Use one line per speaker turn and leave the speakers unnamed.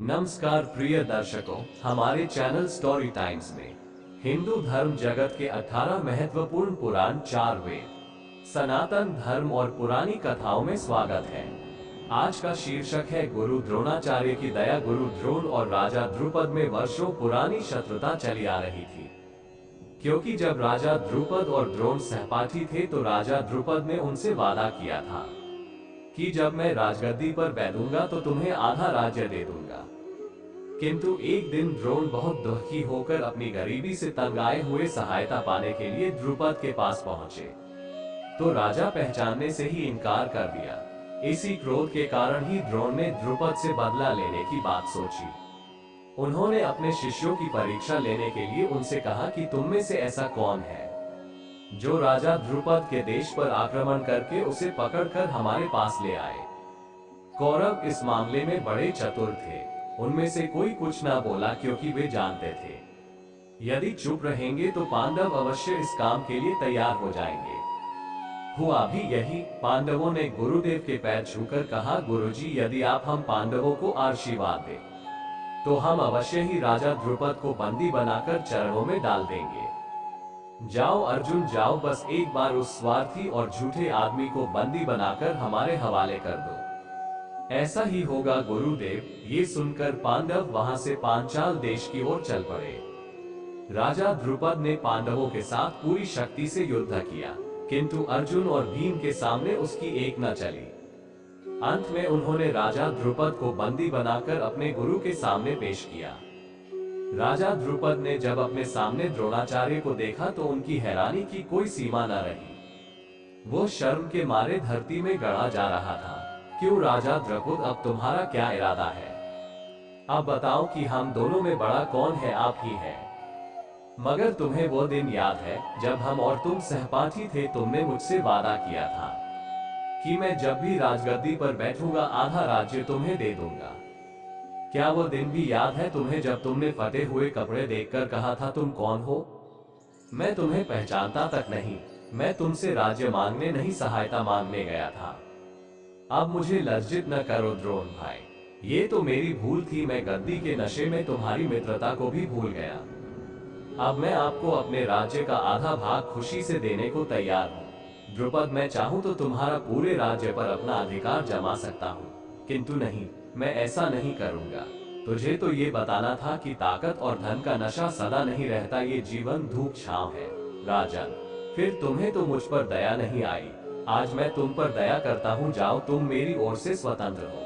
नमस्कार प्रिय दर्शकों, हमारे चैनल स्टोरी टाइम्स में हिंदू धर्म जगत के 18 महत्वपूर्ण पुराण, 4 वेद, सनातन धर्म और पुरानी कथाओं में स्वागत है। आज का शीर्षक है गुरु द्रोणाचार्य की दया। गुरु द्रोण और राजा द्रुपद में वर्षों पुरानी शत्रुता चली आ रही थी, क्योंकि जब राजा द्रुपद और द्रोण सहपाठी थे तो राजा द्रुपद ने उनसे वादा किया था कि जब मैं राजगद्दी पर बैठूंगा तो तुम्हें आधा राज्य दे दूंगा। किंतु एक दिन द्रोण बहुत दुखी होकर अपनी गरीबी से तंग आए हुए सहायता पाने के लिए द्रुपद के पास पहुंचे, तो राजा पहचानने से ही इनकार कर दिया। इसी क्रोध के कारण ही द्रोण ने द्रुपद से बदला लेने की बात सोची। उन्होंने अपने शिष्यों की परीक्षा लेने के लिए उनसे कहा कि तुम में से ऐसा कौन है जो राजा द्रुपद के देश पर आक्रमण करके उसे पकड़कर हमारे पास ले आए। कौरव इस मामले में बड़े चतुर थे। उनमें से कोई कुछ ना बोला, क्योंकि वे जानते थे यदि चुप रहेंगे तो पांडव अवश्य इस काम के लिए तैयार हो जाएंगे। हुआ भी यही। पांडवों ने गुरुदेव के पैर छूकर कहा, गुरुजी, यदि आप हम पांडवों को आशीर्वाद दें तो हम अवश्य ही राजा द्रुपद को बंदी बनाकर चरणों में डाल देंगे। जाओ अर्जुन जाओ, बस एक बार उस स्वार्थी और झूठे आदमी को बंदी बनाकर हमारे हवाले कर दो। ऐसा ही होगा गुरुदेव। ये सुनकर पांडव वहां से पांचाल देश की ओर चल पड़े। राजा द्रुपद ने पांडवों के साथ पूरी शक्ति से युद्ध किया, किंतु अर्जुन और भीम के सामने उसकी एक न चली। अंत में उन्होंने राजा द्रुपद को बंदी बनाकर अपने गुरु के सामने पेश किया। राजा द्रुपद ने जब अपने सामने द्रोणाचार्य को देखा तो उनकी हैरानी की कोई सीमा न रही। वो शर्म के मारे धरती में गड़ा जा रहा था। क्यों राजा द्रुपद, अब तुम्हारा क्या इरादा है? अब बताओ कि हम दोनों में बड़ा कौन है, आप ही है। मगर तुम्हें वो दिन याद है जब हम और तुम सहपाठी थे? तुमने मुझसे वादा किया था कि मैं जब भी राजगद्दी पर बैठूंगा आधा राज्य तुम्हें दे दूंगा। क्या वो दिन भी याद है तुम्हें जब तुमने फटे हुए कपड़े देखकर कहा था, तुम कौन हो? मैं तुम्हें पहचानता तक नहीं। मैं तुमसे राज्य मांगने नहीं, सहायता मांगने गया था। अब मुझे लज्जित न करो द्रोण भाई, ये तो मेरी भूल थी। मैं गद्दी के नशे में तुम्हारी मित्रता को भी भूल गया। अब मैं आपको अपने राज्य का आधा भाग खुशी से देने को तैयार हूँ। द्रुपद, मैं चाहूँ तो तुम्हारा पूरे राज्य पर अपना अधिकार जमा सकता हूँ, किंतु नहीं, मैं ऐसा नहीं करूँगा। तुझे तो ये बताना था कि ताकत और धन का नशा सदा नहीं रहता, ये जीवन धूप छांव है। राजन, फिर तुम्हें तो मुझ पर दया नहीं आई। आज मैं तुम पर दया करता हूँ। जाओ, तुम मेरी ओर से स्वतंत्र हो।